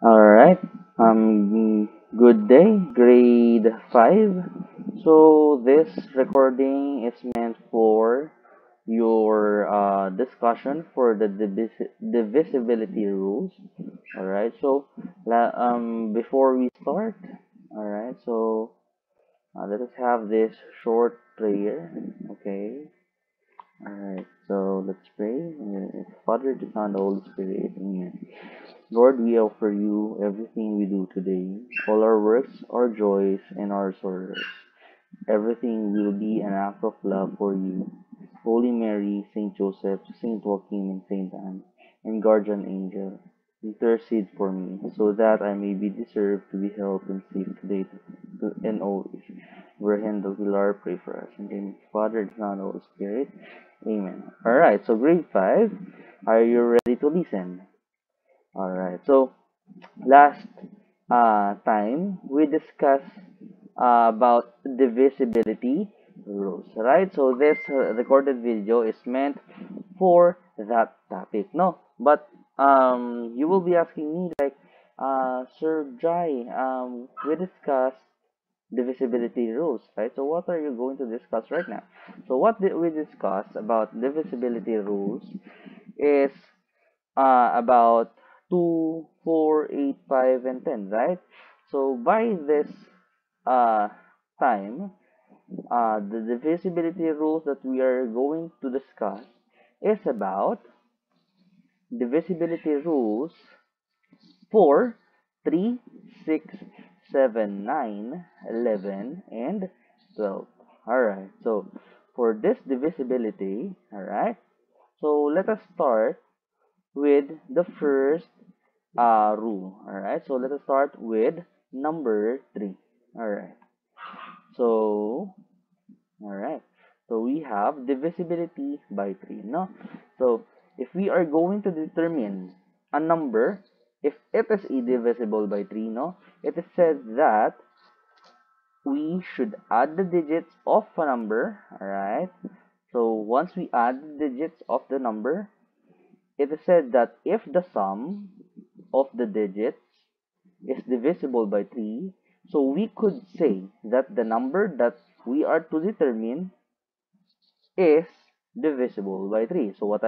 All right. Good day, grade 5. So this recording is meant for your discussion for the divisibility rules. All right. So before we start, all right. So let us have this short prayer. Okay. All right. So let's pray. Father, the Son, the Holy Spirit. Amen. Lord, we offer you everything we do today, all our works, our joys, and our sorrows. Everything will be an act of love for you. Holy Mary, Saint Joseph, Saint Joachim, and Saint Anne, and guardian angel, intercede for me, so that I may be deserved to be helped and safe today and always. Virgin the Pilar, pray for us. In the name of the Father, the Son, and the Holy Spirit. Amen. Alright, so grade 5, are you ready to listen? Alright, so last time we discussed about divisibility rules, right? So this recorded video is meant for that topic, no? But you will be asking me like, Sir Jai, we discussed divisibility rules, right? So what are you going to discuss right now? So what did we discuss about divisibility rules is about 2, 4, 8, 5, and 10, right? So by this uh, time, the divisibility rules that we are going to discuss is about divisibility rules for 3, 6, 7, 9, 11, and 12. Alright, so for this divisibility, alright, so let us start with the first rule. Alright, so let us start with number 3. Alright, so, alright, so we have divisibility by 3, no? So, if we are going to determine a number, if it is indivisible by 3, no? It is said that we should add the digits of a number, alright? So, once we add the digits of the number, it is said that if the sum of the digits is divisible by 3, so we could say that the number that we are to determine is divisible by 3. So what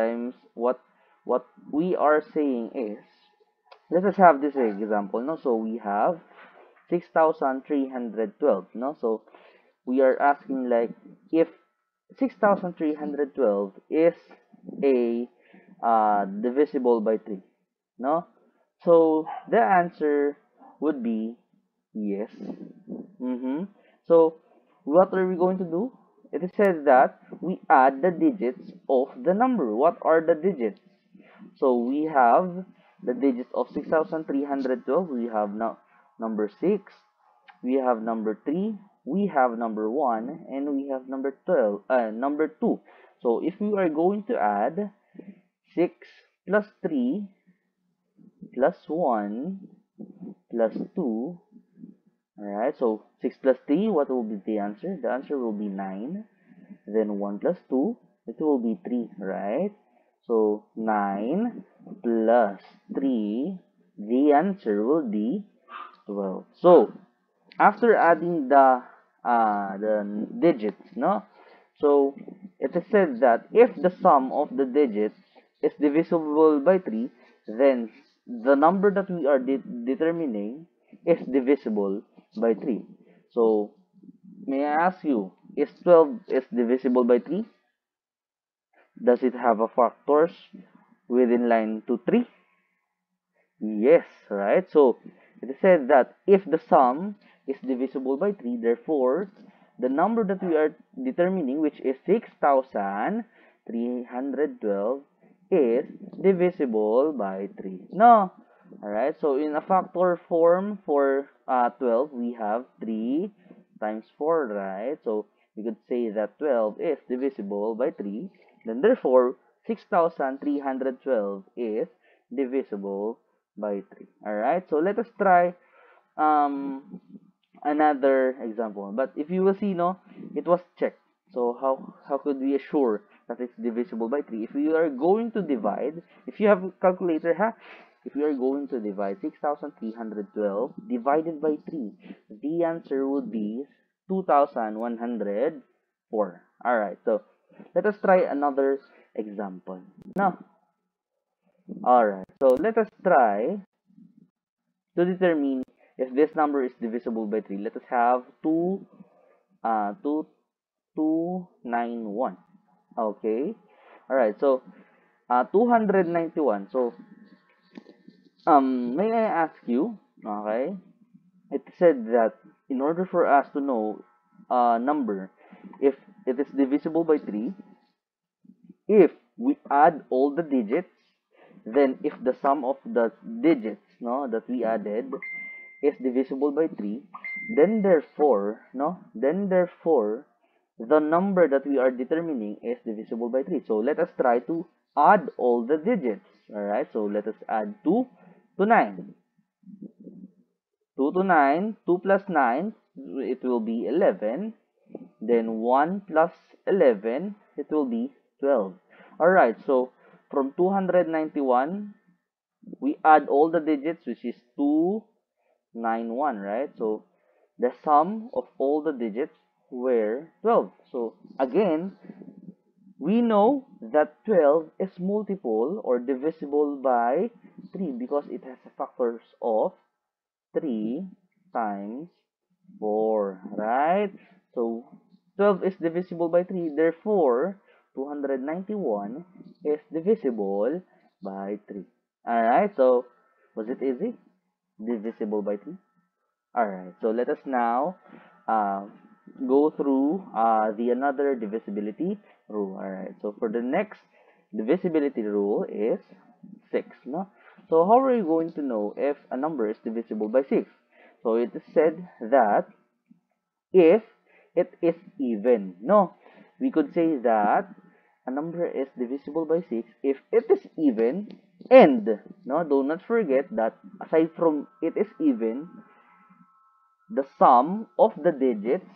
we are saying is, let us have this example, no? So we have 6,312, no? So we are asking like if 6,312 is a divisible by 3, no? So the answer would be yes. So what are we going to do? It says that we add the digits of the number. What are the digits? So we have the digits of 6,312. We have now number 6, we have number 3, we have number 1, and we have number 2. So if we are going to add 6 plus 3 plus 1 plus 2, alright, so 6 plus 3, what will be the answer? The answer will be 9. Then 1 plus 2, it will be 3, right? So 9 plus 3, the answer will be 12. So after adding the digits, no? So it is said that if the sum of the digits is divisible by 3, then the number that we are determining is divisible by 3. So may I ask you, is 12 is divisible by 3? Does it have a factors within line 2, 3? Yes, right? So it says that if the sum is divisible by 3, therefore the number that we are determining, which is 6,312, is divisible by 3. No. Alright, so in a factor form for 12, we have 3 times 4, right? So we could say that 12 is divisible by 3. Then therefore, 6,312 is divisible by 3. Alright, so let us try another example. But if you will see, no, it was checked. So how could we assure that it's divisible by 3? If we are going to divide, if you have a calculator, if we are going to divide 6,312 divided by 3, the answer would be 2,104. Alright, so let us try another example. Now, alright, so let us try to determine if this number is divisible by 3. Let us have 291. Okay. Alright, so 291. So, may I ask you, okay, it said that in order for us to know a number, if it is divisible by 3, if we add all the digits, then if the sum of the digits, no, that we added is divisible by 3, then therefore, the number that we are determining is divisible by 3. So let us try to add all the digits. Alright, so let us add 2 to 9. 2 to 9, 2 plus 9, it will be 11. Then 1 plus 11, it will be 12. Alright, so from 291, we add all the digits, which is 291, right? So the sum of all the digits were 12. So again, we know that 12 is multiple or divisible by 3 because it has factors of 3 times 4, right? So 12 is divisible by 3, therefore 291 is divisible by 3. Alright, so was it easy? Divisible by 3. Alright, so let us now go through the another divisibility rule. Alright, so for the next divisibility rule is 6. No? So how are you going to know if a number is divisible by 6? So it is said that if it is even. No, we could say that a number is divisible by 6 if it is even, and no, do not forget that aside from it is even, the sum of the digits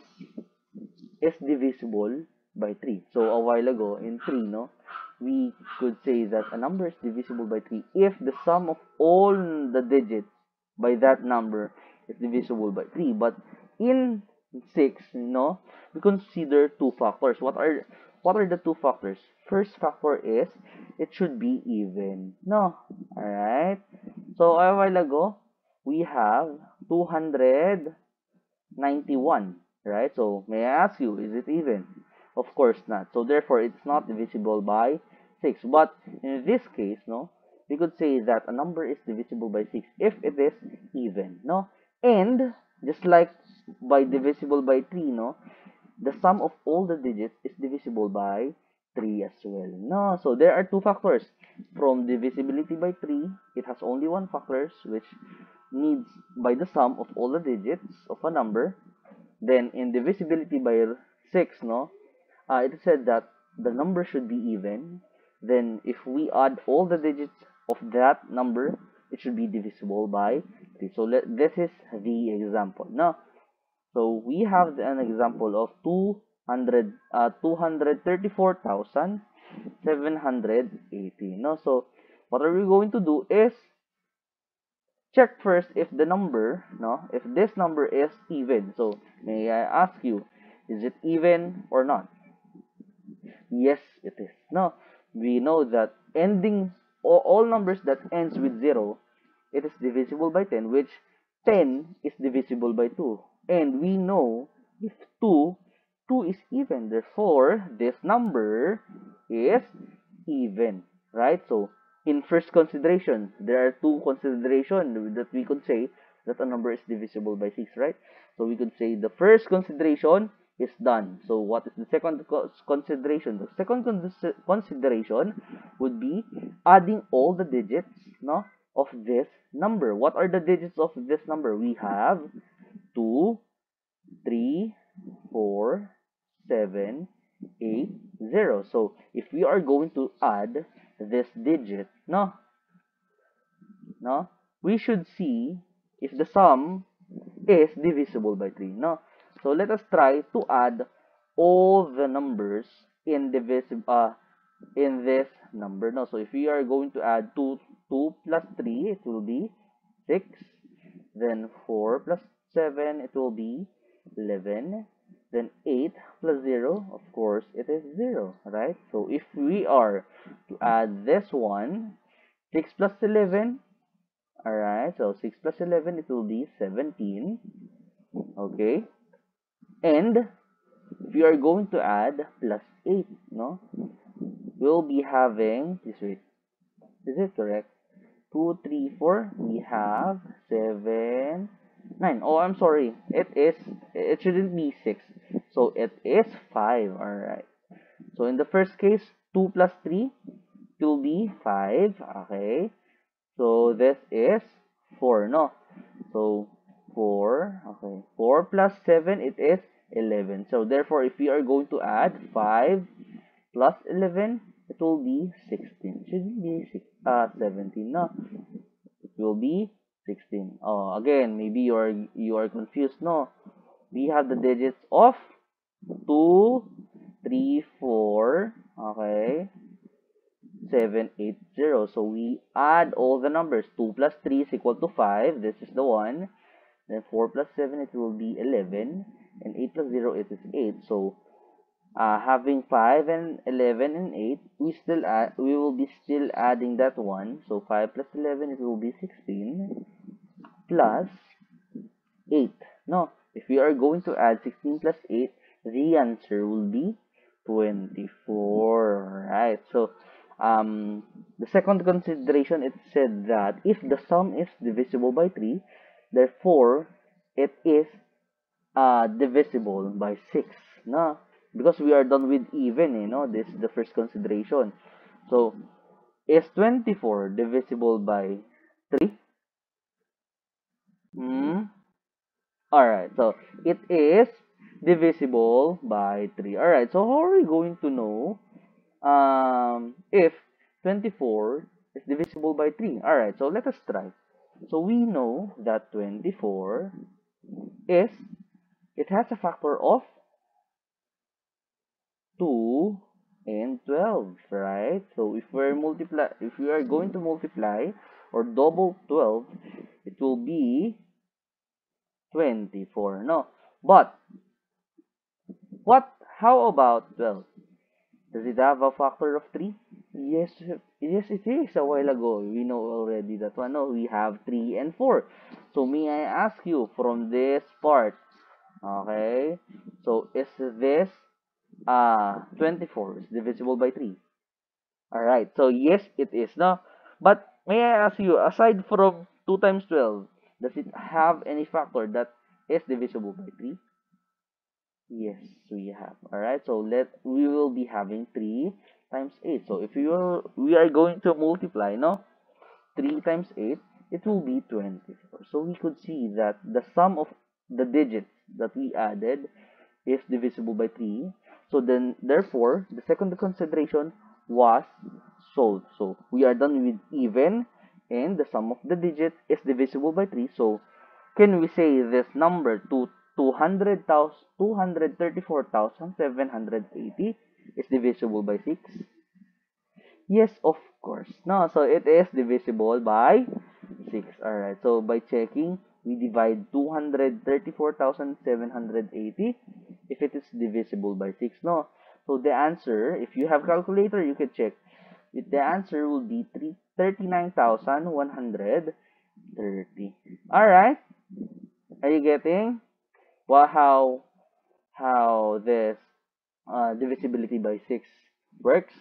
is divisible by 3. So a while ago in 3, no, we could say that a number is divisible by 3 if the sum of all the digits by that number is divisible by 3. But in 6, no, we consider two factors. What are the two factors? First factor is it should be even. No, all right. So a while ago we have 291, right? So may I ask you, is it even? Of course not. So therefore it's not divisible by 6. But in this case, no, we could say that a number is divisible by 6 if it is even, no? And just like by divisible by 3, no, the sum of all the digits is divisible by 3 as well. No, so there are two factors. From divisibility by 3, it has only one factor, which needs by the sum of all the digits of a number. Then in divisibility by 6, no, it is said that the number should be even. Then if we add all the digits of that number, it should be divisible by 3. So this is the example. Now, so we have an example of 234,780. No, so what are we going to do is check first if the number, no, if this number is even. So may I ask you, is it even or not? Yes, it is. No, we know that ending all numbers that ends with 0, it is divisible by 10, which 10 is divisible by 2. And we know if 2 is even. Therefore, this number is even, right? So, in first consideration, there are two considerations that we could say that a number is divisible by 6, right? So, we could say the first consideration is done. So, what is the second consideration? The second consideration would be adding all the digits, no, of this number. What are the digits of this number? We have 2, 3, 4, 7, 8, 0. So, if we are going to add this digit, no, we should see if the sum is divisible by 3, no. So, let us try to add all the numbers in this number, no. So, if we are going to add 2 2 plus 3, it will be 6. Then 4 plus 7, it will be 11. Then 8 plus 0, of course, it is 0, right? So if we are to add this one, 6 plus 11, alright, so 6 plus 11, it will be 17, okay? And if you are going to add plus 8, no? We'll be having, this way, is it correct? 2, 3, 4, we have 7, 9. Oh, I'm sorry. It shouldn't be 6. So it is 5. Alright. So in the first case, 2 plus 3, it will be 5. Okay. So this is 4, no? So 4, okay. 4 plus 7, it is 11. So therefore, if we are going to add 5 plus 11, it will be 16. Shouldn't be 17, no? It will be 16. Oh, again, maybe you are confused, no? We have the digits of 2, 3, 4, okay, 7, 8, 0. So we add all the numbers. 2 plus 3 is equal to 5. This is the one. Then 4 plus 7, it will be 11. And 8 plus 0, it is 8. So having 5 and 11 and 8, we will be still adding that one. So 5 plus 11, it will be 16 plus 8. No, if we are going to add 16 plus 8, the answer will be 24. Right? So the second consideration, it said that if the sum is divisible by 3, therefore it is divisible by 6. No, because we are done with even, you know, this is the first consideration. So is 24 divisible by 3? Alright, so it is divisible by 3. Alright, so how are we going to know if 24 is divisible by 3? Alright, so let us try. So we know that 24 is, it has a factor of 2 and 12, right? So if we are going to multiply or double 12, it will be 24, no? But how about 12? Does it have a factor of 3? Yes, yes it is. A while ago, we know already that one. No, we have 3 and 4. So may I ask you from this part, okay? So is this 24 is divisible by 3? Alright, so yes it is, no? But may I ask you, aside from 2 times 12, does it have any factor that is divisible by 3? Yes, we have. Alright, so we will be having 3 times 8. So if we are going to multiply, no? 3 times 8, it will be 24. So we could see that the sum of the digits that we added is divisible by 3. So then, therefore, the second consideration was solved. So we are done with even, and the sum of the digits is divisible by 3. So can we say this number to 234,780 is divisible by 6? Yes, of course. No, so it is divisible by 6. Alright, so by checking, we divide 234,780 if it is divisible by 6. No, so the answer, if you have calculator, you can check. The answer will be 39,130. Alright, are you getting how this divisibility by 6 works?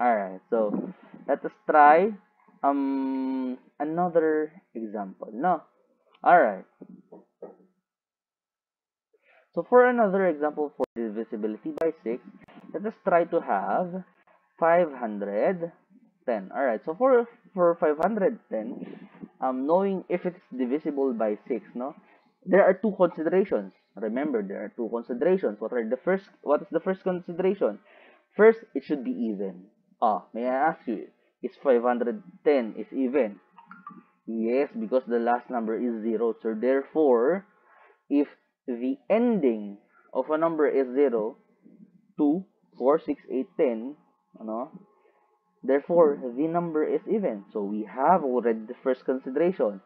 Alright, so let us try another example. No? Alright. So for another example for divisibility by 6, let us try to have 510. Alright, so for 510, knowing if it's divisible by 6, no? There are two considerations. Remember, there are two considerations. What is the first consideration? First, it should be even. May I ask you, is 510 is even? Yes, because the last number is 0. So therefore, if the ending of a number is 0, 2, 4, 6, 8, 10, ano, Therefore, the number is even. So we have already the first consideration.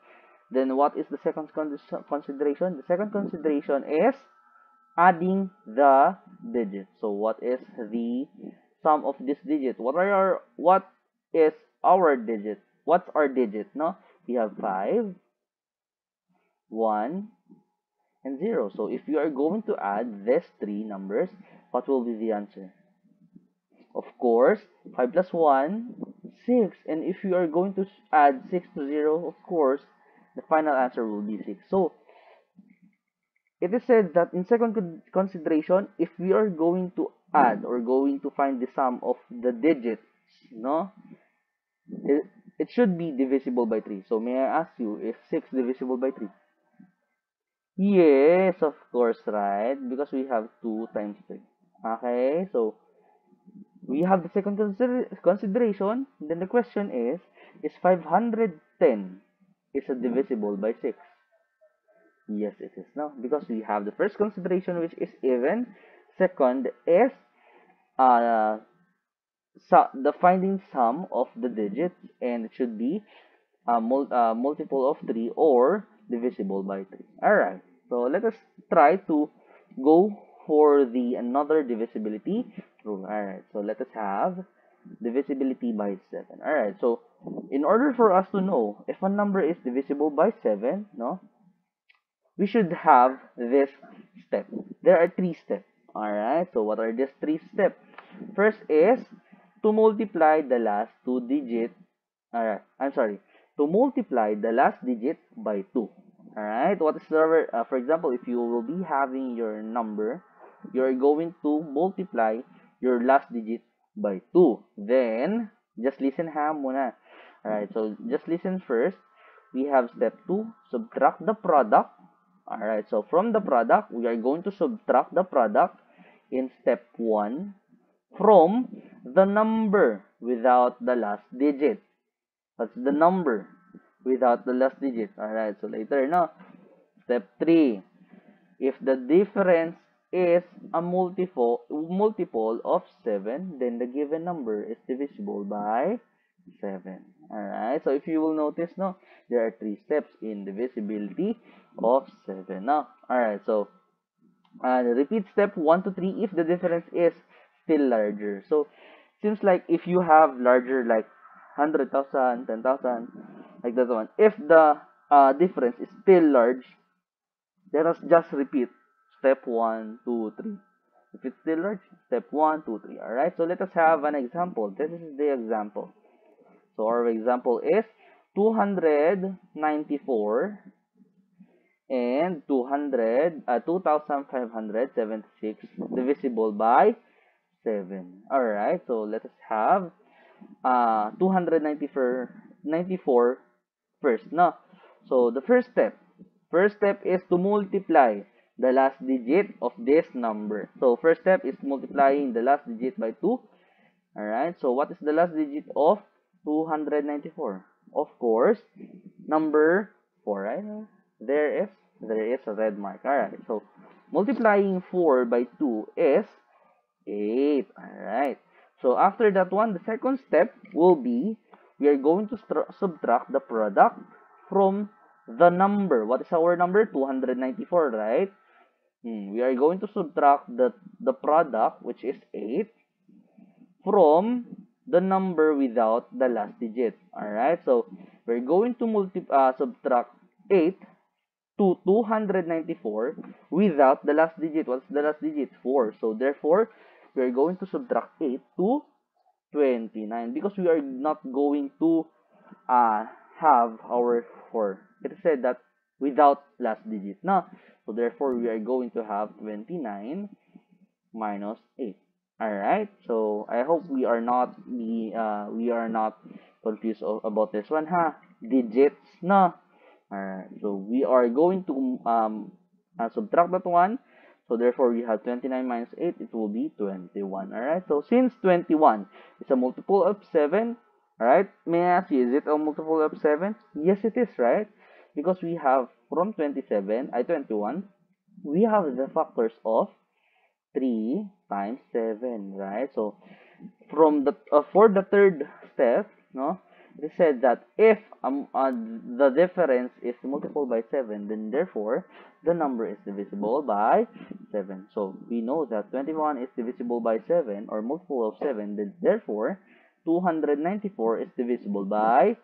Then what is the second consideration? The second consideration is adding the digits. So what is the sum of this digit? What is our digit? What's our digit? No, we have 5, 1, and 0. So if you are going to add these three numbers, what will be the answer? Of course, 5 plus 1, 6. And if you are going to add 6 to 0, of course, the final answer will be 6. So it is said that in second consideration, if we are going to add or going to find the sum of the digits, no, it should be divisible by 3. So may I ask you, is 6 divisible by 3? Yes, of course, right? Because we have 2 times 3. Okay, so we have the second consideration. Then the question is 510 is a divisible by 6? Yes, it is now, because we have the first consideration, which is even. Second is the finding sum of the digits, and it should be a multiple of 3 or divisible by 3. Alright, so let us try to go for the another divisibility rule. Alright, so let us have divisibility by 7. Alright, so in order for us to know if a number is divisible by 7, no, we should have this step. There are 3 steps. Alright, so what are these 3 steps? First is to multiply the last 2 digits. Alright, I'm sorry. To multiply the last digit by 2. Alright, what is the, for example, if you will be having your number, you're going to multiply your last digit by 2. Then, just listen ha muna. Alright, so just listen first. We have step 2, subtract the product. Alright, so from the product, we are going to subtract the product in step 1 from the number without the last digit. That's the number without the last digit. Alright, so later now, step 3. If the difference is a multiple of 7, then the given number is divisible by 7. Alright, so if you will notice now, there are 3 steps in divisibility of 7 now. Alright, so repeat step 1 to 3 if the difference is still larger. So seems like if you have larger like 100,000, 10,000, like that one, if the difference is still large, let us just repeat step 1, 2, 3. If it's still large, step 1, 2, 3. Alright, so let us have an example. This is the example. So our example is 294 and 2,576 divisible by 7. Alright, so let us have 294 first. No? So the first step is to multiply the last digit of this number. So first step is multiplying the last digit by 2. Alright, so what is the last digit of 294? Of course, number 4, right? There is a red mark. Alright, so multiplying 4 by 2 is 8. Alright, so after that one, the second step will be, we are going to subtract the product from the number. What is our number? 294, right? We are going to subtract the product, which is 8, from the number without the last digit. Alright, so we're going to subtract 8 to 294 without the last digit. What's the last digit? 4. So therefore, we're going to subtract 8 to 29 because we are not going to have our 4. It is said that without last digit. No? So therefore, we are going to have 29 minus 8. Alright, so I hope we are not confused about this one, ha? Digits, no? Alright, so we are going to subtract that one. So therefore, we have 29 minus 8, it will be 21. Alright, so since 21 is a multiple of 7, alright, may I ask you, is it a multiple of 7? Yes, it is, right? Because we have from 21, we have the factors of 3 times 7, right? So from the for the third step, no, it is said that if the difference is multiple by 7, then therefore the number is divisible by 7. So we know that 21 is divisible by 7 or multiple of 7, then therefore 294 is divisible by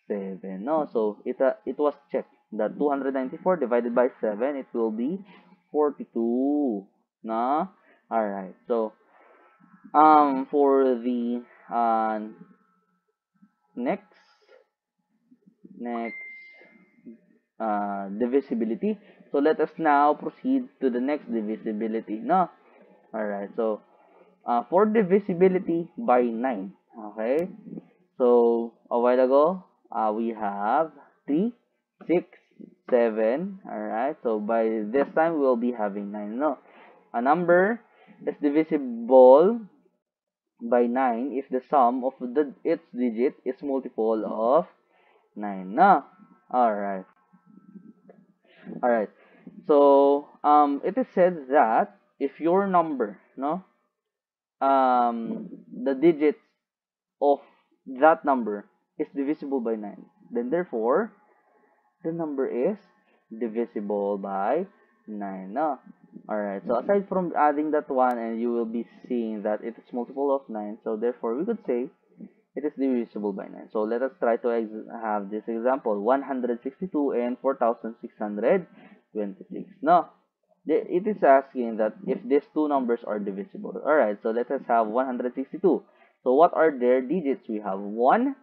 7. No, so it was checked that 294 divided by 7, it will be 42. No? Alright, so for the next next divisibility. So let us now proceed to the next divisibility. No? Alright, so for divisibility by 9. Okay? So a while ago, we have 3, 6, 7. Alright, so by this time we'll be having 9. No? A number is divisible by 9 if the sum of its digit is multiple of 9. No? Alright. Alright. So, it is said that if your number, no, the digits of that number is divisible by 9, then therefore, the number is divisible by 9. No? Alright, so aside from adding that one, and you will be seeing that it is multiple of 9, so therefore we could say it is divisible by 9. So let us try to have this example, 162 and 4626. No, it is asking that if these two numbers are divisible. Alright, so let us have 162. So what are their digits? We have 1,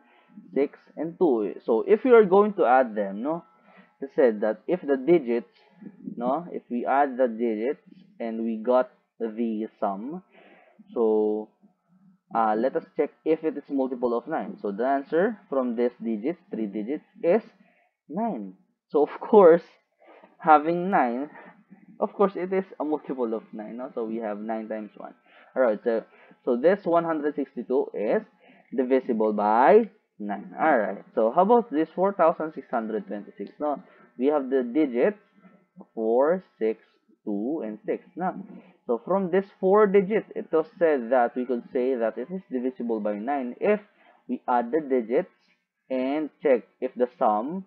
6, and 2. So if you are going to add them, no, it said that if the digits, no, if we add the digits and we got the sum, so let us check if it is multiple of 9. So the answer from this digits, 3 digits, is 9. So of course, having 9, of course it is a multiple of 9. No? So we have 9 times 1. Alright, so this 162 is divisible by 9. Alright, so how about this 4626? No, we have the digits 4, 6, 2, and 6. No? So from this 4 digits, it was said that we could say that it is divisible by 9 if we add the digits and check if the sum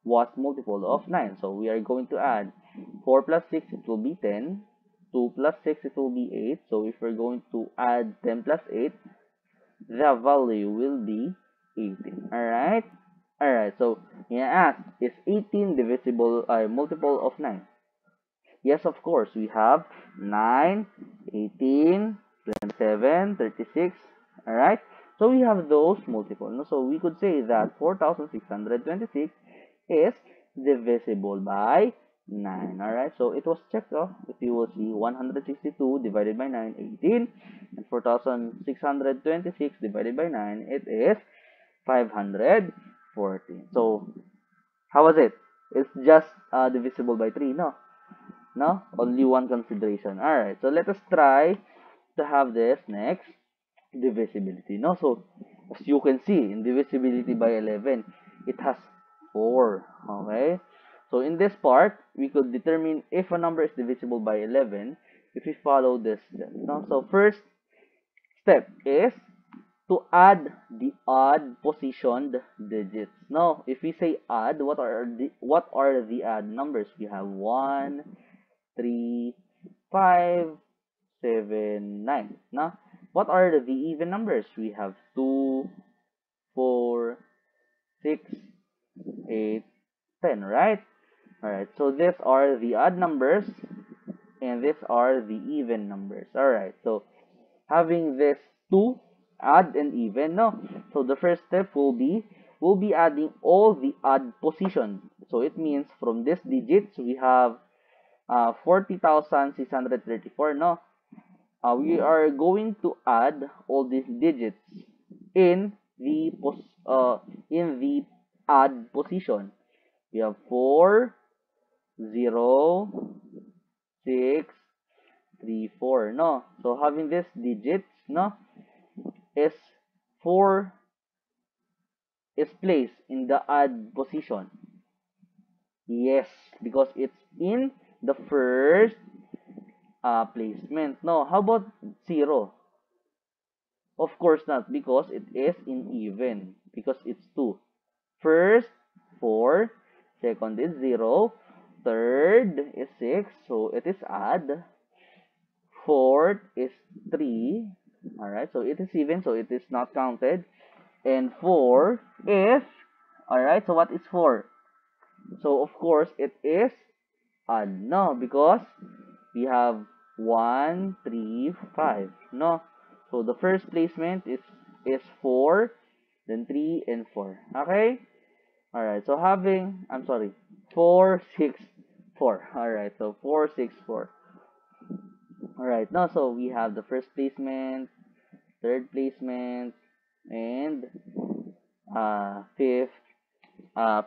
was multiple of 9. So we are going to add 4 plus 6, it will be 10. 2 plus 6, it will be 8. So if we're going to add 10 plus 8, the value will be 18. Alright? Alright, so you ask, is 18 divisible, multiple of 9? Yes, of course. We have 9, 18, 27, 36. Alright? So we have those multiple. No? So we could say that 4626 is divisible by 9. Alright? So it was checked off. If you will see 162 divided by 9, 18. And 4626 divided by 9, it is 514. So, how was it? It's just divisible by 3, no? No? Only one consideration. Alright, so let us try to have this next divisibility. No? So, as you can see, in divisibility by 11, it has 4. Okay? So, in this part, we could determine if a number is divisible by 11 if we follow this step. No? So, first step is to add the odd positioned digits. Now, if we say add, what are the odd numbers? We have 1, 3, 5, 7, 9. Now, what are the even numbers? We have 2, 4, 6, 8, 10, right? Alright, so these are the odd numbers and these are the even numbers. Alright, so having this 2 odd and even, no? So the first step will be adding all the odd position. So it means from these digits we have 40,634, no? We are going to add all these digits in the odd position. We have 4, 0, 6, 3, 4, no? So having these digits, no, is 4 is placed in the odd position. Yes, because it's in the first placement. No, how about 0? Of course not, because it is in even, because it's 2. First, 4. Second is 0. Third is 6, so it is add. Fourth is 3. Alright, so it is even, so it is not counted. And 4 is, alright, so what is 4? So, of course, it is odd, no? Because we have 1, 3, 5, no? So, the first placement is 4, then 3, and 4. Okay? Alright, so I'm sorry, 4, 6, 4. Alright, so 4, 6, 4. Alright, now, so we have the first placement, third placement, and fifth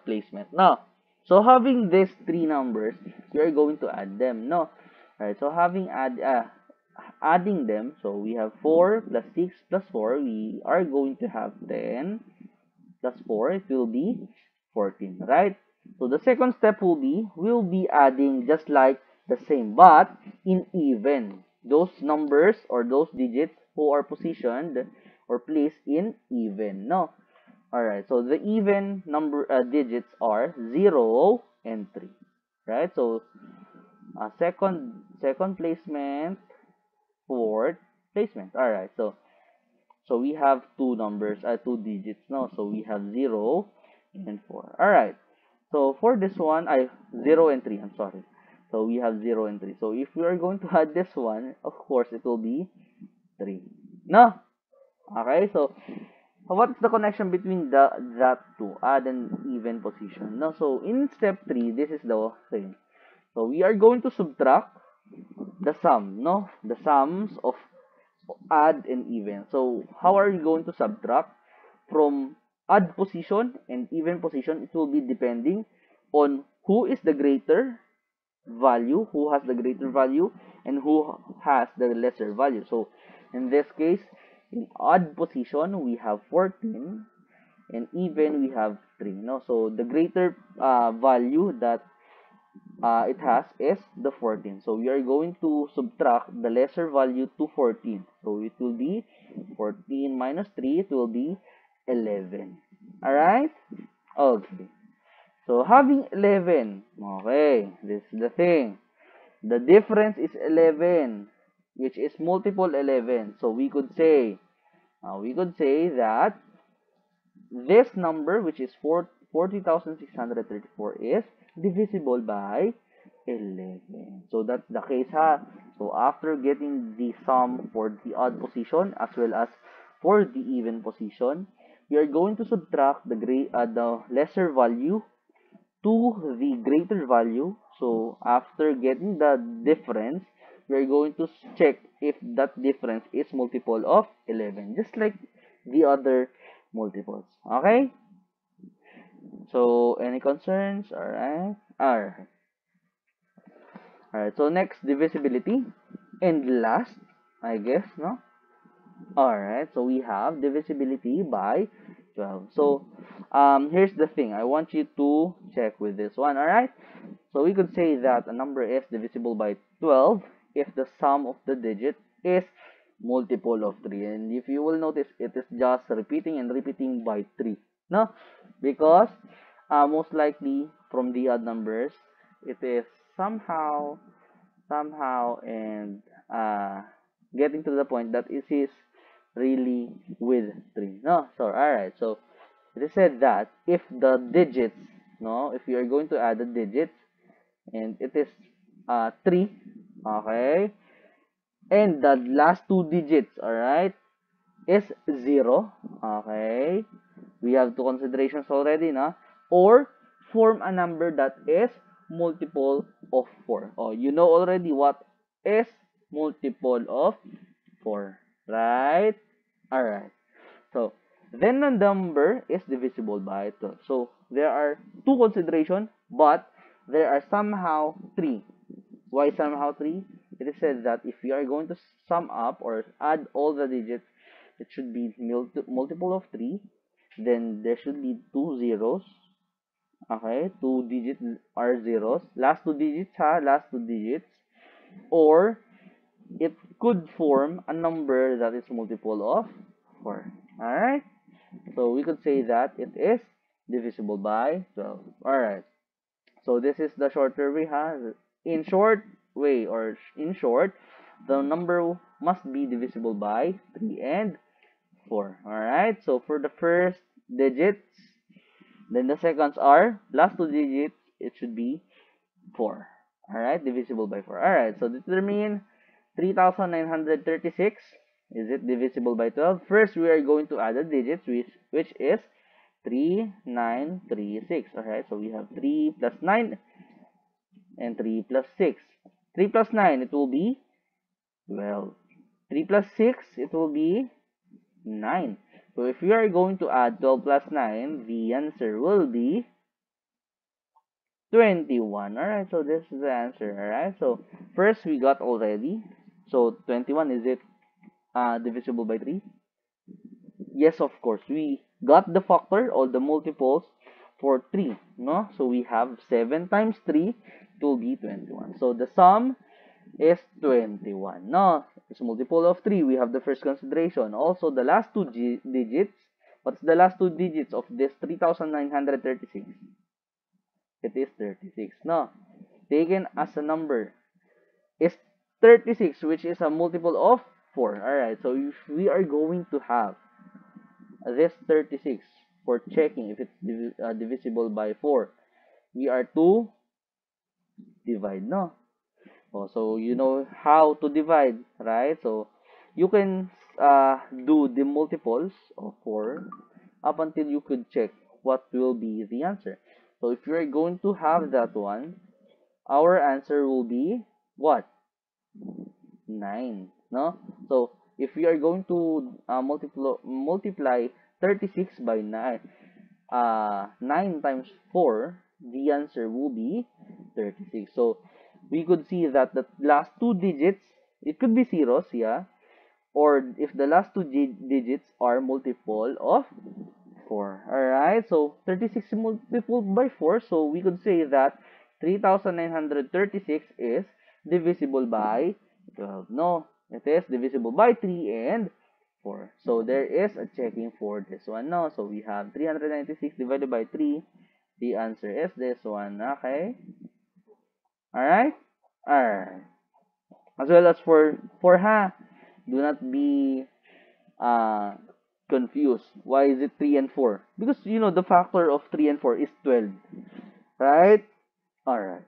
placement. Now, so having these three numbers, we are going to add them, no? Alright, so adding them, so we have 4 plus 6 plus 4, we are going to have 10 plus 4, it will be 14, right? So the second step we'll be adding just like the same, but in even. Those numbers or those digits who are positioned or placed in even, no? Alright, so the even digits are 0 and 3, right? So, second placement, fourth placement. Alright, so we have two digits now. So we have 0 and 4. Alright. So for this one, 0 and 3, I'm sorry. So we have 0 and 3. So if we are going to add this one, of course, it will be 3. No? Okay, so what's the connection between that two, add and even position? No, so in step 3, this is the thing. So we are going to subtract the sum, no? The sums of add and even. So how are you going to subtract from odd position and even position? It will be depending on who is the greater value, who has the greater value, and who has the lesser value. So in this case, in odd position we have 14, and even we have 3. No, so the greater value that it has is the 14. So we are going to subtract the lesser value to 14. So it will be 14 minus 3, it will be 11. Alright? Okay. So having 11, okay, this is the thing. The difference is 11, which is multiple 11. So we could say that this number, which is 40,634, is divisible by 11. So that's the case, ha. So after getting the sum for the odd position as well as for the even position, we are going to subtract the lesser value to the greater value. So after getting the difference, we are going to check if that difference is multiple of 11, just like the other multiples. Okay? So any concerns? Alright. Alright, so next, divisibility. And last, I guess, no? Alright, so we have divisibility by 12. So, here's the thing. I want you to check with this one, alright? So, we could say that a number is divisible by 12 if the sum of the digit is multiple of 3. And if you will notice, it is just repeating and repeating by 3. No? Because, most likely, from the odd numbers, it is somehow, and getting to the point that it is really with 3. No, so alright, so it is said that if the digits, no, if you are going to add the digits and it is 3, okay, and the last two digits, alright, is 0, okay, we have two considerations already, no, or form a number that is multiple of 4. Oh, you know already what is multiple of 4, right? Alright. So, then the number is divisible by 12. So, there are two considerations, but there are somehow 3. Why somehow 3? It is said that if you are going to sum up or add all the digits, it should be multiple of 3. Then there should be 2 zeros. Okay, 2 digits are zeros. Last 2 digits, ha? Last 2 digits. Or, it could form a number that is multiple of 4. Alright? So we could say that it is divisible by 12. Alright. So this is the shorter way, huh? In short way, or in short, the number must be divisible by 3 and 4. Alright? So for the first digits, then the seconds are last two digits, it should be 4. Alright? Divisible by 4. Alright, so determine 3,936. Is it divisible by 12? First, we are going to add the digits, which is 3936. Alright, so we have 3 plus 9 and 3 plus 6. 3 plus 9, it will be 12. 3 plus 6, it will be 9. So if we are going to add 12 plus 9, the answer will be 21. Alright, so this is the answer. Alright, so first we got already. So 21, is it divisible by 3? Yes, of course. We got the factor or the multiples for 3. No? So we have 7 times 3 to be 21. So the sum is 21. No? It's multiple of 3. We have the first consideration. Also, the last two digits. What's the last two digits of this 3,936? It is 36. No? Taken as a number is 36, which is a multiple of 4. Alright, so if we are going to have this 36 for checking if it's divisible by 4, we are to divide, no? Oh, so you know how to divide, right? So you can do the multiples of 4 up until you could check what will be the answer. So if you are going to have that one, our answer will be what? 9, no? So if we are going to multiply 36 by 9, 9 times 4, the answer will be 36. So we could see that the last two digits, it could be zeros, yeah, or if the last two digits are multiple of 4. Alright, so 36 multiplied by 4, so we could say that 3,936 is divisible by 12. No, it is divisible by 3 and 4. So there is a checking for this one. No, so we have 396 divided by 3. The answer is this one. Okay. Alright? Alright. As well as for 4, ha. Do not be confused. Why is it 3 and 4? Because, you know, the factor of 3 and 4 is 12. Right? Alright.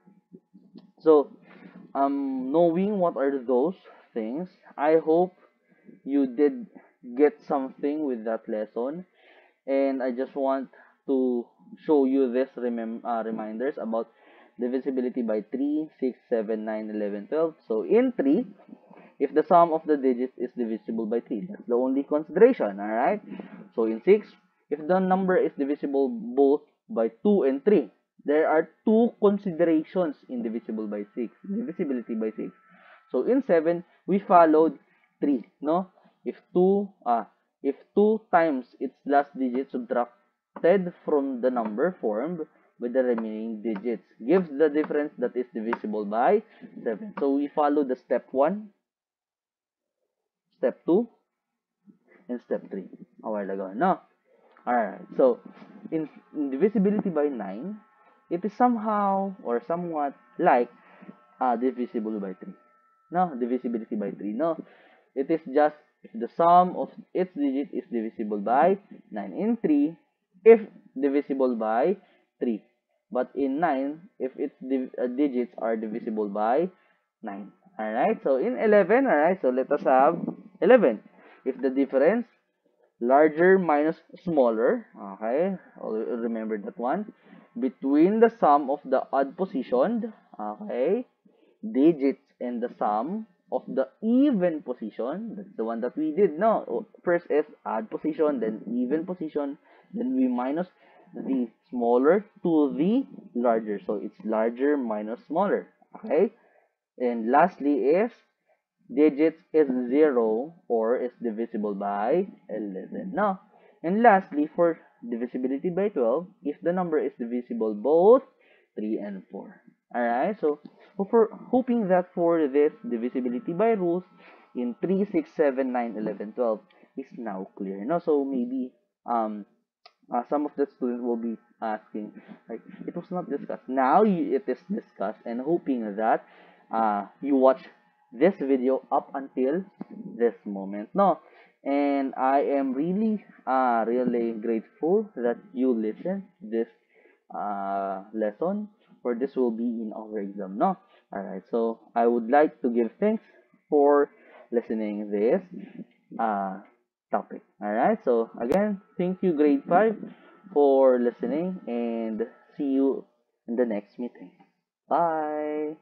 So, knowing what are those things, I hope you did get something with that lesson. And I just want to show you this reminders about divisibility by 3, 6, 7, 9, 11, 12. So, in 3, if the sum of the digits is divisible by 3, that's the only consideration, alright? So in 6, if the number is divisible both by 2 and 3, there are two considerations in divisibility by 6. So in 7, we followed 3, no? If 2 times its last digit subtracted from the number formed with the remaining digits gives the difference that is divisible by 7. So we follow the step 1, step 2, and step 3 a while ago. No? Alright, so in divisibility by 9, it is somehow or somewhat like divisible by 3. No, divisibility by 3. No, it is just if the sum of its digit is divisible by 9. In 3, if divisible by 3. But in 9, if its digits are divisible by 9. Alright, so in 11, alright, so let us have 11. If the difference, larger minus smaller, okay, remember that one, between the sum of the odd positioned, okay, digits and the sum of the even position, that's the one that we did. No, first is odd position, then even position, then we minus the smaller to the larger. So it's larger minus smaller, okay? And lastly is digits is 0 or is divisible by 11. Now, and lastly, for divisibility by 12, if the number is divisible both 3 and 4. Alright, so hoping that for this divisibility by rules in 3, 6, 7, 9, 11, 12, is now clear. No, so maybe some of the students will be asking, like, it was not discussed. Now it is discussed, and hoping that you watch this video up until this moment. No, and I am really, really grateful that you listened this lesson, for this will be in our exam. No, all right. So I would like to give thanks for listening this uh, topic. All right. So again, thank you, grade 5, for listening, and see you in the next meeting. Bye.